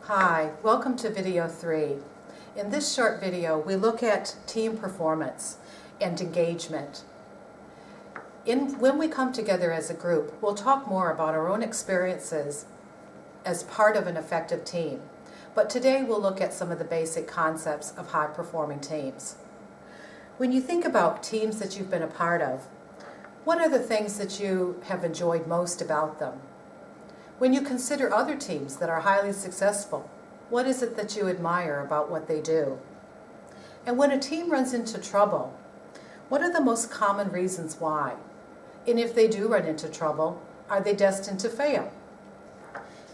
Hi, welcome to video 3. In this short video, we look at team performance and engagement. When we come together as a group, we'll talk more about our own experiences as part of an effective team. But today we'll look at some of the basic concepts of high-performing teams. When you think about teams that you've been a part of, what are the things that you have enjoyed most about them? When you consider other teams that are highly successful, what is it that you admire about what they do? And when a team runs into trouble, what are the most common reasons why? And if they do run into trouble, are they destined to fail?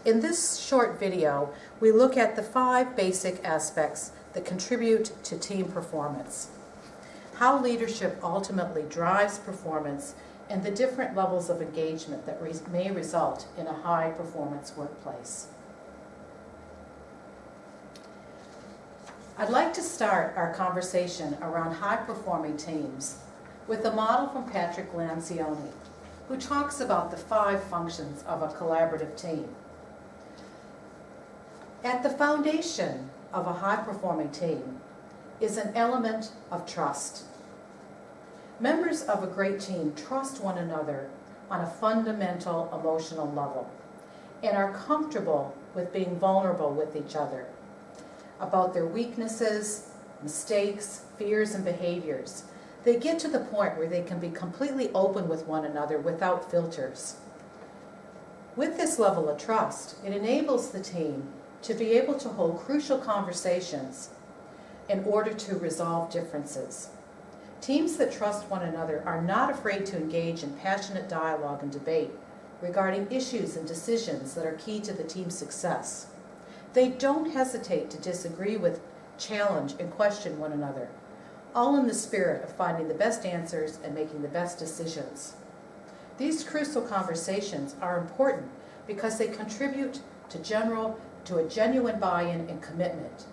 In this short video, we look at the 5 basic aspects that contribute to team performance, how leadership ultimately drives performance, and the different levels of engagement that may result in a high-performance workplace. I'd like to start our conversation around high-performing teams with a model from Patrick Lencioni, who talks about the 5 functions of a collaborative team. At the foundation of a high-performing team is an element of trust. Members of a great team trust one another on a fundamental emotional level and are comfortable with being vulnerable with each other about their weaknesses, mistakes, fears, and behaviors. They get to the point where they can be completely open with one another without filters. With this level of trust, it enables the team to be able to hold crucial conversations in order to resolve differences. Teams that trust one another are not afraid to engage in passionate dialogue and debate regarding issues and decisions that are key to the team's success. They don't hesitate to disagree with, challenge, and question one another, all in the spirit of finding the best answers and making the best decisions. These crucial conversations are important because they contribute to a genuine buy-in and commitment.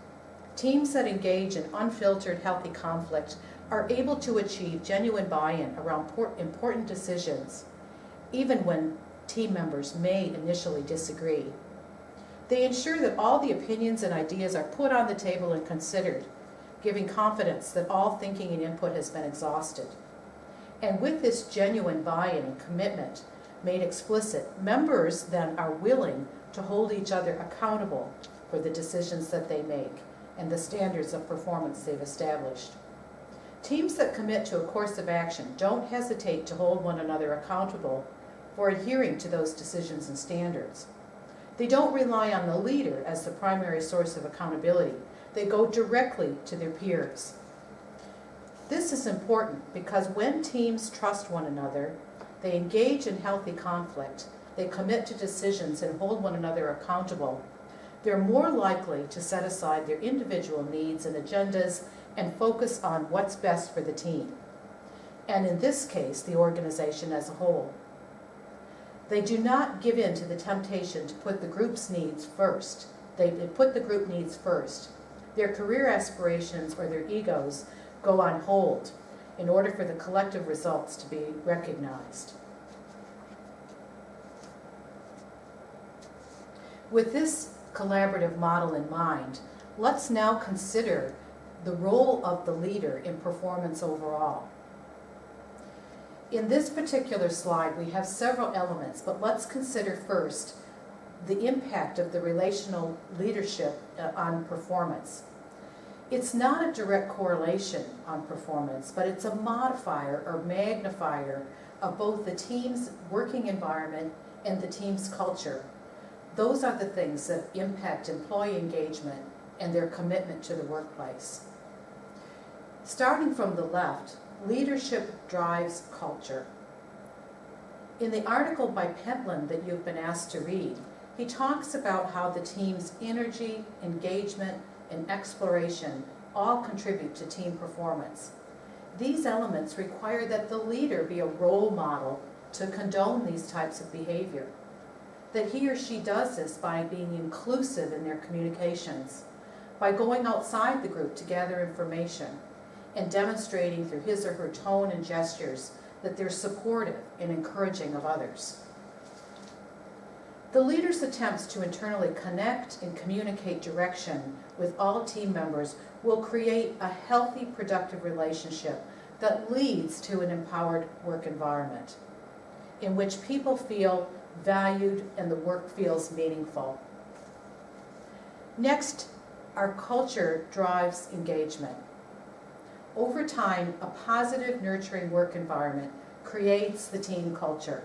Teams that engage in unfiltered, healthy conflict are able to achieve genuine buy-in around important decisions, even when team members may initially disagree. They ensure that all the opinions and ideas are put on the table and considered, giving confidence that all thinking and input has been exhausted. And with this genuine buy-in and commitment made explicit, members then are willing to hold each other accountable for the decisions that they make and the standards of performance they've established. Teams that commit to a course of action don't hesitate to hold one another accountable for adhering to those decisions and standards. They don't rely on the leader as the primary source of accountability. They go directly to their peers. This is important because when teams trust one another, they engage in healthy conflict, they commit to decisions and hold one another accountable, they're more likely to set aside their individual needs and agendas and focus on what's best for the team, and in this case, the organization as a whole. They do not give in to the temptation to put the group's needs first. They put the group needs first. Their career aspirations or their egos go on hold in order for the collective results to be recognized. With this collaborative model in mind, let's now consider the role of the leader in performance overall. In this particular slide, we have several elements, but let's consider first the impact of the relational leadership on performance. It's not a direct correlation on performance, but it's a modifier or magnifier of both the team's working environment and the team's culture. Those are the things that impact employee engagement and their commitment to the workplace. Starting from the left, leadership drives culture. In the article by Pentland that you've been asked to read, he talks about how the team's energy, engagement, and exploration all contribute to team performance. These elements require that the leader be a role model to condone these types of behavior, that he or she does this by being inclusive in their communications, by going outside the group to gather information, and demonstrating through his or her tone and gestures that they're supportive and encouraging of others. The leader's attempts to internally connect and communicate direction with all team members will create a healthy, productive relationship that leads to an empowered work environment in which people feel valued and the work feels meaningful. Next, our culture drives engagement. Over time, a positive, nurturing work environment creates the team culture.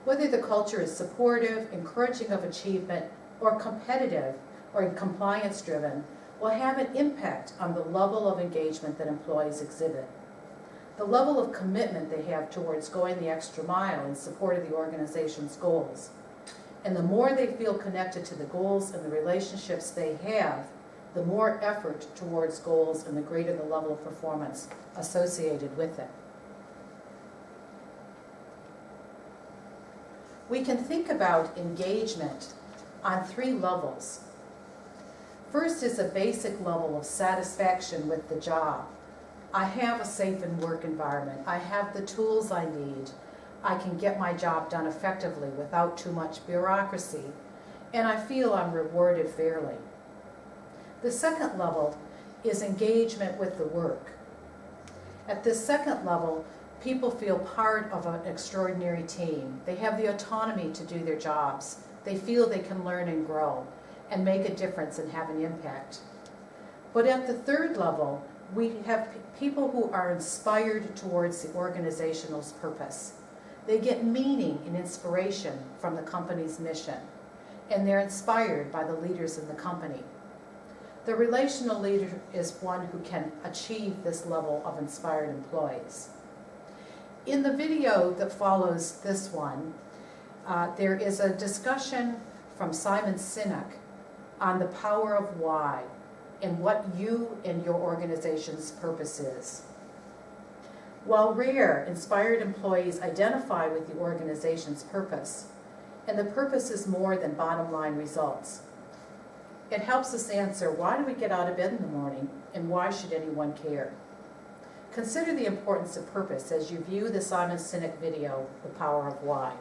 Whether the culture is supportive, encouraging of achievement, or competitive or compliance-driven, will have an impact on the level of engagement that employees exhibit, the level of commitment they have towards going the extra mile in support of the organization's goals. And the more they feel connected to the goals and the relationships they have, the more effort towards goals and the greater the level of performance associated with it. We can think about engagement on 3 levels. First is a basic level of satisfaction with the job. I have a safe and work environment. I have the tools I need. I can get my job done effectively without too much bureaucracy, and I feel I'm rewarded fairly. The second level is engagement with the work. At this second level, people feel part of an extraordinary team. They have the autonomy to do their jobs. They feel they can learn and grow and make a difference and have an impact. But at the third level, we have people who are inspired towards the organization's purpose. They get meaning and inspiration from the company's mission, and they're inspired by the leaders in the company. The relational leader is one who can achieve this level of inspired employees. In the video that follows this one, there is a discussion from Simon Sinek on the power of why and what you and your organization's purpose is. While rare, inspired employees identify with the organization's purpose, and the purpose is more than bottom line results. It helps us answer, why do we get out of bed in the morning, and why should anyone care? Consider the importance of purpose as you view the Simon Sinek video, The Power of Why.